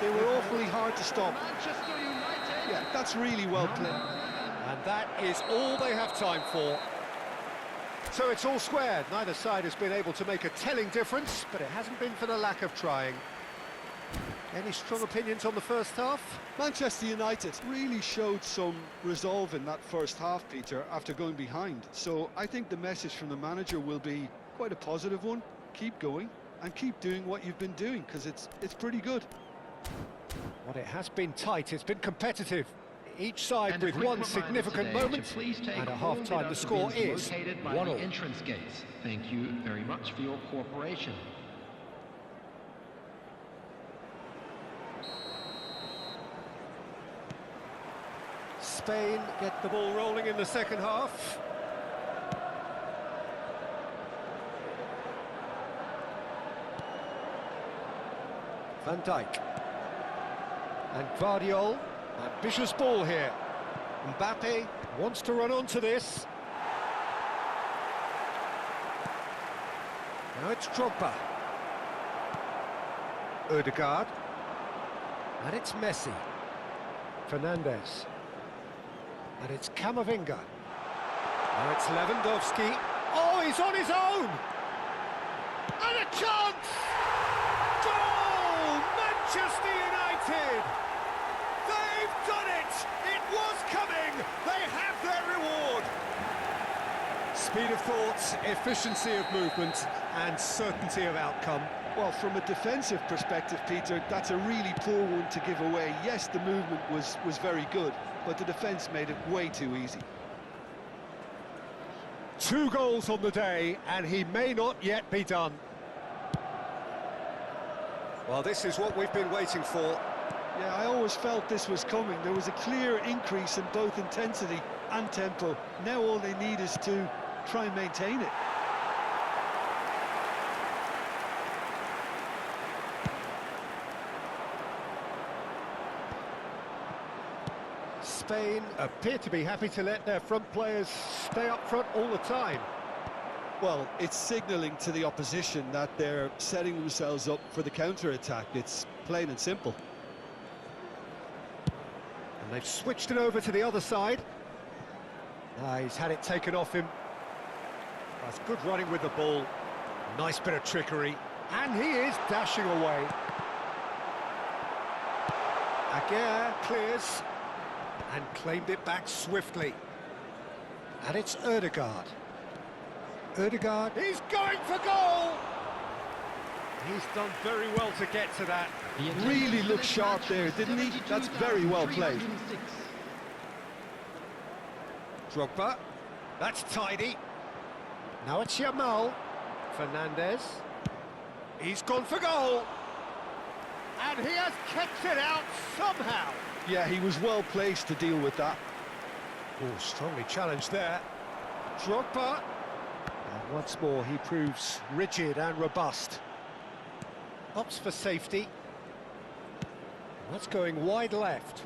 They were awfully hard to stop. Manchester United. Yeah, that's really well played. And that is all they have time for. So it's all squared. Neither side has been able to make a telling difference, but it hasn't been for the lack of trying. Any strong opinions on the first half? Manchester United really showed some resolve in that first half, Peter, after going behind. So I think the message from the manager will be quite a positive one. Keep going and keep doing what you've been doing, because it's pretty good. Well, it has been tight, it's been competitive. Each side And with one significant moment, and at half-time the score is 1-1. Entrance gates. Thank you very much for your cooperation. Spain get the ball rolling in the second half. Van Dijk. And Guardiola. Ambitious ball here. Mbappe wants to run onto this. Now it's Drogba. Ødegaard. And it's Messi. Fernandes. And it's Camavinga. Now it's Lewandowski. Oh, he's on his own! And a chance! Goal! Manchester United! They've done it! It was coming! They have their reward! Speed of thought, efficiency of movement, and certainty of outcome. Well, from a defensive perspective, Peter, that's a really poor one to give away. Yes, the movement was very good, but the defence made it way too easy. 2 goals on the day, and he may not yet be done. Well, this is what we've been waiting for. Yeah, I always felt this was coming. There was a clear increase in both intensity and tempo. Now all they need is to try and maintain it. Spain appear to be happy to let their front players stay up front all the time. Well, it's signalling to the opposition that they're setting themselves up for the counter-attack. It's plain and simple. And they've switched it over to the other side. He's had it taken off him. That's good running with the ball. Nice bit of trickery. And he is dashing away. Aguirre clears. And claimed it back swiftly. And it's Ødegaard. Ødegaard, he's going for goal! He's done very well to get to that. Really looked sharp there, didn't he? That's very well played. Drogba, that's tidy. Now it's Yamal. Fernandes. He's gone for goal. And he has kept it out somehow. Yeah, he was well placed to deal with that. Oh, strongly challenged there. Drogba. And once more he proves rigid and robust. Opts for safety. That's going wide left.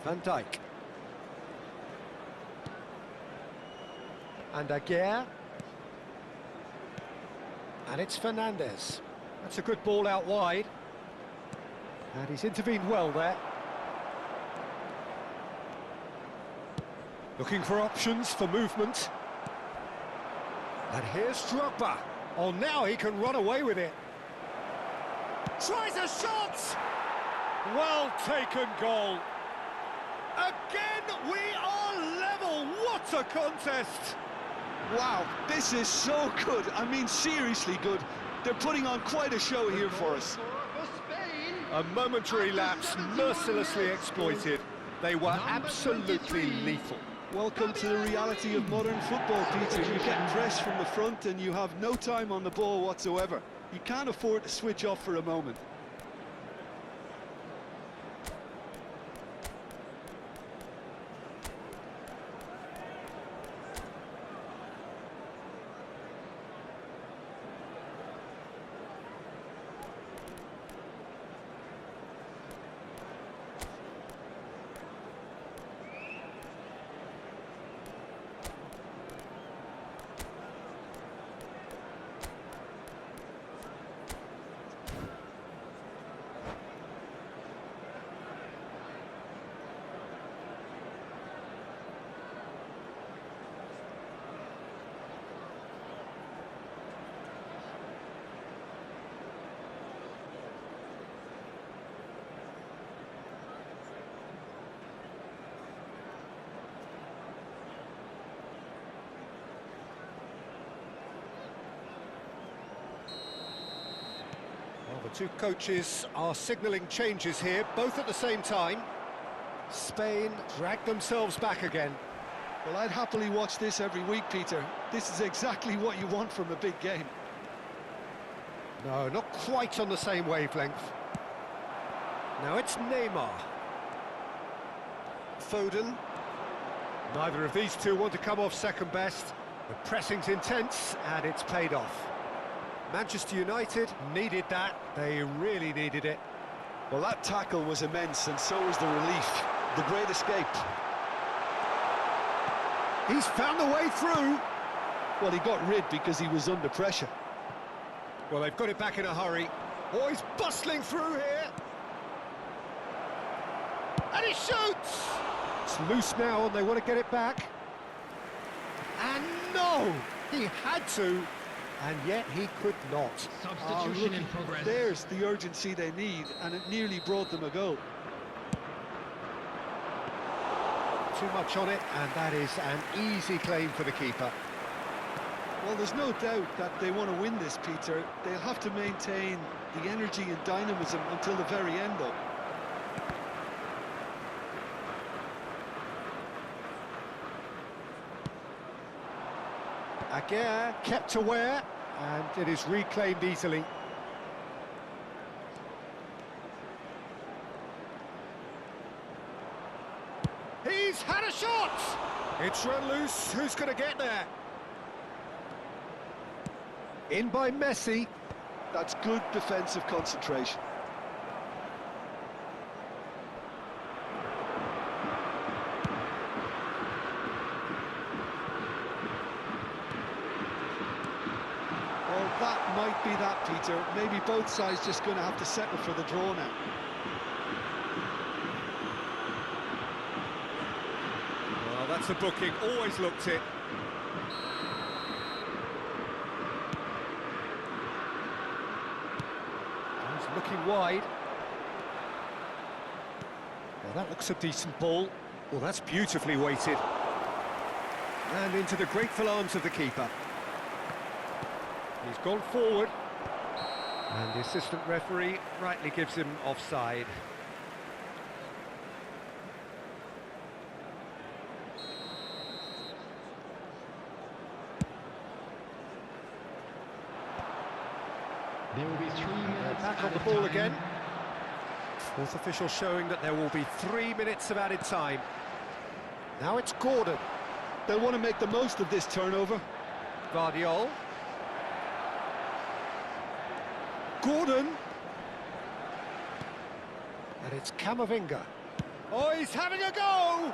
Van Dijk. And Aguirre. And it's Fernandes. That's a good ball out wide. And he's intervened well there. Looking for options for movement. And here's Drogba. Oh, now he can run away with it. Tries a shot! Well taken goal. Again, we are level. What a contest! Wow, this is so good. I mean, seriously good. They're putting on quite a show here for us. A momentary lapse mercilessly exploited. They were absolutely lethal. Welcome to the reality of modern football, Peter. You get pressed from the front and you have no time on the ball whatsoever. You can't afford to switch off for a moment. The two coaches are signalling changes here, both at the same time. Spain drag themselves back again. Well, I'd happily watch this every week, Peter. This is exactly what you want from a big game. No, not quite on the same wavelength. Now it's Neymar. Foden. Neither of these two want to come off second best. The pressing's intense, and it's paid off. Manchester United needed that. They really needed it. Well, that tackle was immense, and so was the relief. The great escape. He's found the way through. Well, he got rid because he was under pressure. Well, they've got it back in a hurry. Oh, he's bustling through here. And he shoots! It's loose now, and they want to get it back. And no! He had to, and yet he could not. Substitution in progress. There's the urgency they need, and it nearly brought them a goal. Too much on it, and that is an easy claim for the keeper. Well, there's no doubt that they want to win this, Peter. They'll have to maintain the energy and dynamism until the very end, though. Aguirre kept aware, and it is reclaimed easily. He's had a shot! It's run loose, who's going to get there? In by Messi. That's good defensive concentration. Well, that might be that, Peter. Maybe both sides just going to have to settle for the draw now. Well, that's a booking, always looked it. He's looking wide. Well, that looks a decent ball. Well, that's beautifully weighted. And into the grateful arms of the keeper. He's gone forward. And the assistant referee rightly gives him offside. There will be 3 minutes. Back on the ball again. Fourth official showing that there will be 3 minutes of added time. Now it's Gordon. They'll want to make the most of this turnover. Guardiol. Gordon. And it's Camavinga. Oh, he's having a go!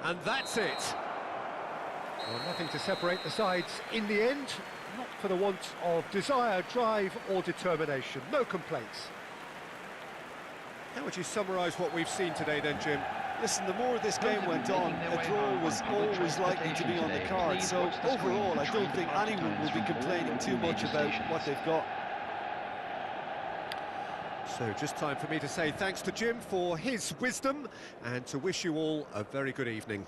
And that's it. Well, nothing to separate the sides in the end. Not for the want of desire, drive or determination. No complaints. How would you summarise what we've seen today then, Jim? Listen, the more this game went on, a draw was always likely to be on the card. So overall, I don't think anyone will be complaining too much about what they've got. So just time for me to say thanks to Jim for his wisdom and to wish you all a very good evening.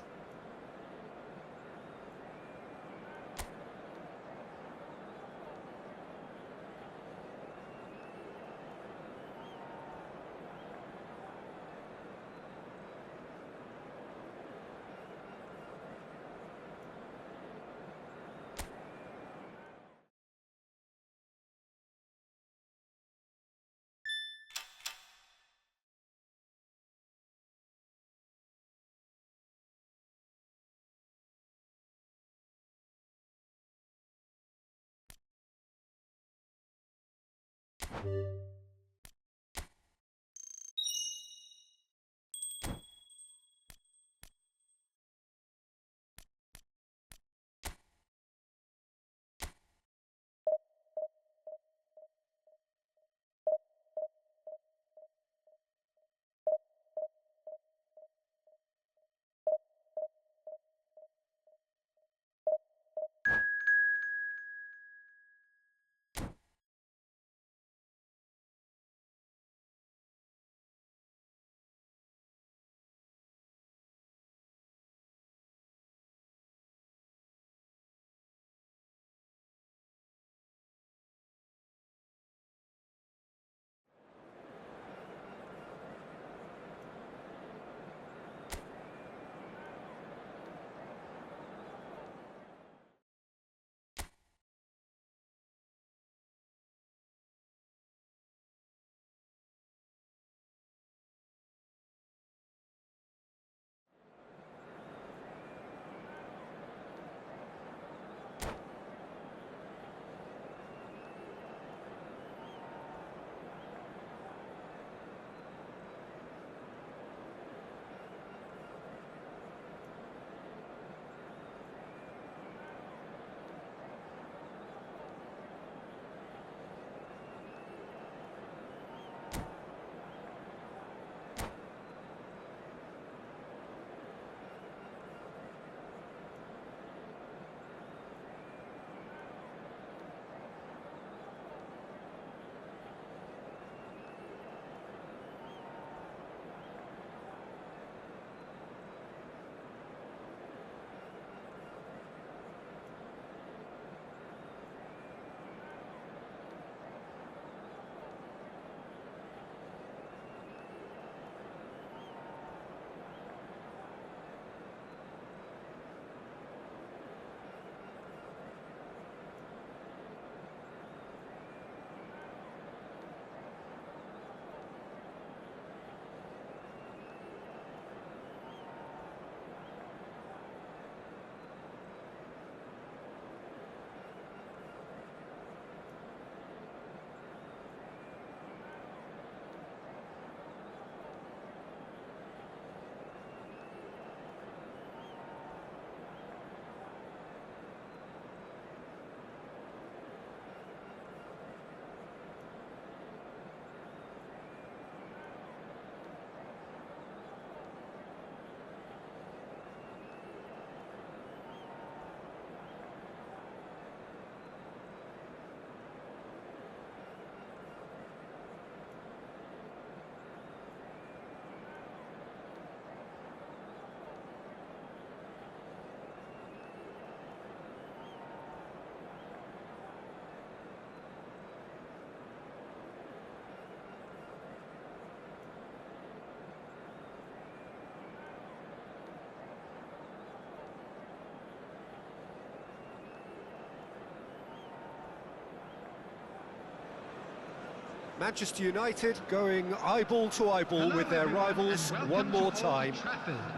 Manchester United going eyeball to eyeball with their rivals one more time.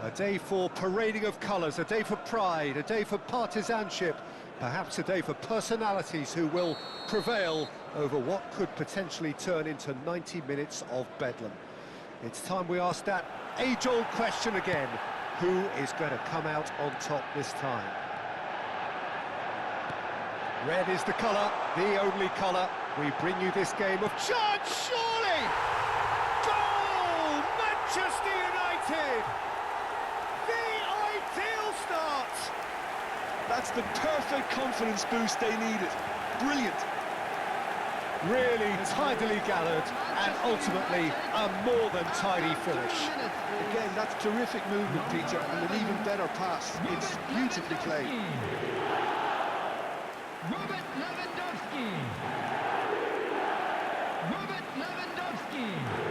A day for parading of colours, a day for pride, a day for partisanship, perhaps a day for personalities who will prevail over what could potentially turn into 90 minutes of bedlam. It's time we ask that age-old question again. Who is going to come out on top this time? Red is the colour, the only colour. We bring you this game of chance, surely! Goal! Manchester United! The ideal start! That's the perfect confidence boost they needed. Brilliant. Really tidily gathered and ultimately a more than tidy finish. Again, that's terrific movement, Peter, and an even better pass. It's beautifully played. Robert Lewandowski. Robert Lewandowski.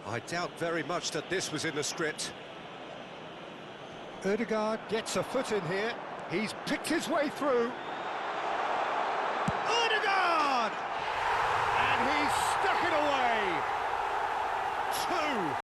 I doubt very much that this was in the script. Ødegaard gets a foot in here. He's picked his way through. Ødegaard! And he's stuck it away. 2.